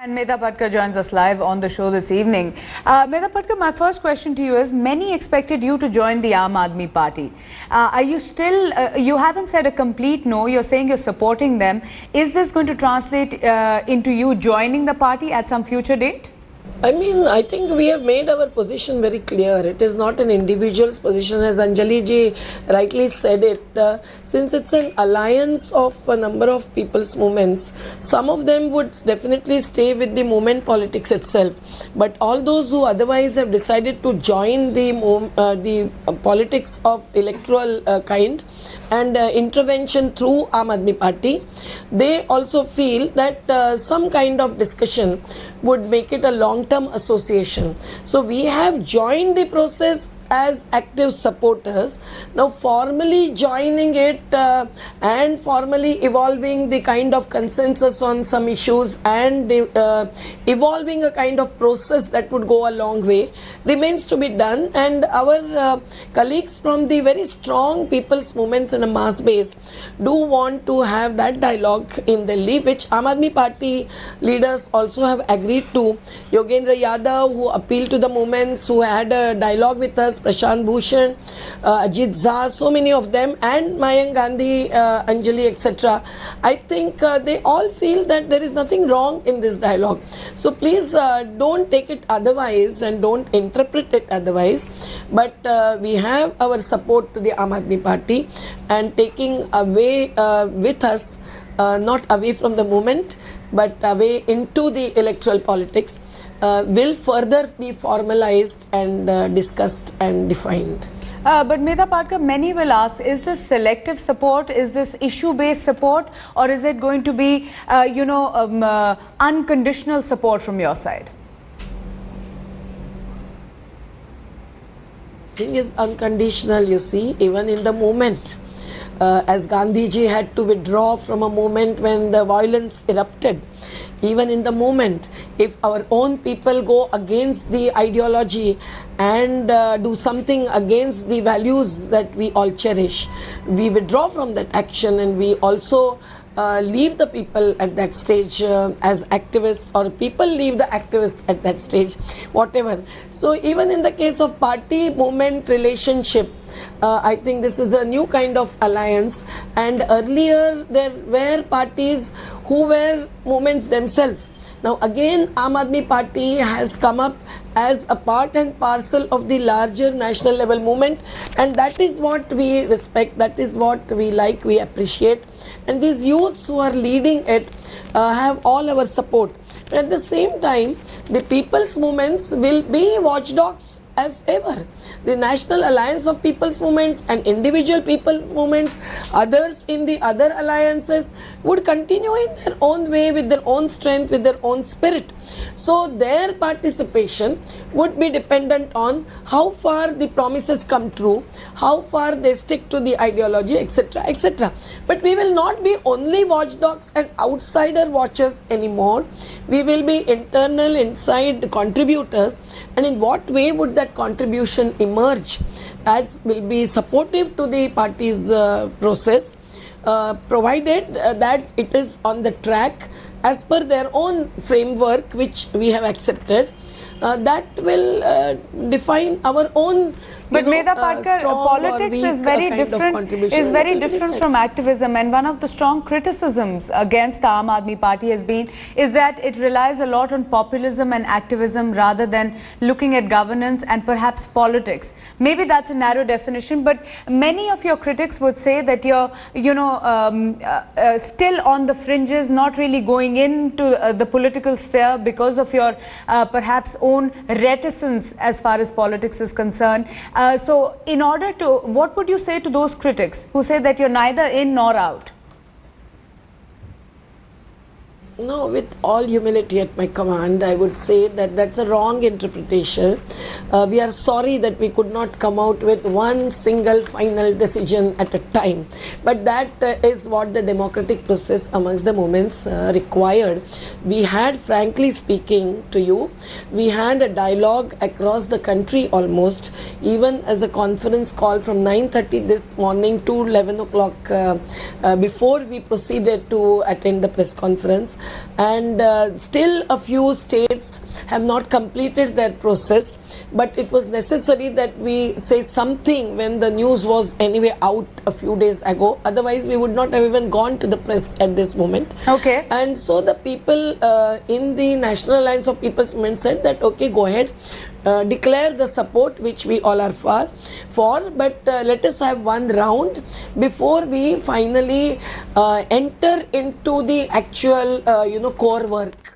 And Medha Patkar joins us live on the show this evening. Medha Patkar, my first question to you is, many expected you to join the Aam Aadmi Party. Are you still, you haven't said a complete no, you're saying you're supporting them. Is this going to translate into you joining the party at some future date? I think we have made our position very clear. It is not an individual's position, as Anjali ji rightly said it. Since it's an alliance of a number of people's movements, some of them would definitely stay with the movement politics itself. But all those who otherwise have decided to join the politics of electoral kind and intervention through Aam Aadmi Party, they also feel that some kind of discussion would make it a long-term association. So we have joined the process as active supporters. Now formally joining it and formally evolving the kind of consensus on some issues and evolving a kind of process that would go a long way remains to be done, and our colleagues from the very strong people's movements in a mass base do want to have that dialogue in Delhi, which Aam Aadmi Party leaders also have agreed to. Yogendra Yadav, who appealed to the movements, who had a dialogue with us, Prashant Bhushan, Ajit Jha, so many of them, and Mayank Gandhi, Anjali, etc. I think they all feel that there is nothing wrong in this dialogue. So please don't take it otherwise and don't interpret it otherwise. But we have our support to the Aam Aadmi Party, and taking away with us, not away from the movement, but away into the electoral politics, will further be formalized and discussed and defined. But Medha Patkar, many will ask, is this selective support, is this issue-based support, or is it going to be, unconditional support from your side? Thing is unconditional, you see, even in the movement. As Gandhiji had to withdraw from a movement when the violence erupted. Even in the movement, if our own people go against the ideology and do something against the values that we all cherish, we withdraw from that action, and we also leave the people at that stage as activists, or people leave the activists at that stage, whatever. So even in the case of party movement relationship, I think this is a new kind of alliance, and earlier there were parties who were movements themselves. Now again, Aam Aadmi Party has come up as a part and parcel of the larger national level movement, and that is what we respect, that is what we like, we appreciate, and these youths who are leading it have all our support. But at the same time, the people's movements will be watchdogs as ever. The National Alliance of People's Movements and individual people's movements, others in the other alliances, would continue in their own way, with their own strength, with their own spirit. So their participation would be dependent on how far the promises come true, how far they stick to the ideology, etc., etc. But we will not be only watchdogs and outsider watchers anymore. We will be internal, inside contributors. And in what way would that contribution emerge? That will be supportive to the party's process, provided that it is on the track as per their own framework, which we have accepted. That will define our own. But Medha Patkar, politics is very different from activism, and one of the strong criticisms against the Aam Aadmi Party has been is that it relies a lot on populism and activism rather than looking at governance and perhaps politics. Maybe that's a narrow definition, but many of your critics would say that you're still on the fringes, not really going into the political sphere because of your perhaps own reticence as far as politics is concerned. So in order to, what would you say to those critics who say that you're neither in nor out? No, with all humility at my command, I would say that that's a wrong interpretation. We are sorry that we could not come out with one single final decision at a time. But that is what the democratic process amongst the movements required. We had, frankly speaking to you, we had a dialogue across the country almost, even as a conference call from 9:30 this morning to 11 o'clock before we proceeded to attend the press conference. and still a few states have not completed their process, but it was necessary that we say something when the news was anyway out a few days ago. Otherwise we would not have even gone to the press at this moment. Okay. And so the people in the National Alliance of People's Movement said that okay, go ahead, declare the support which we all are for, but let us have one round before we finally enter into the actual core work.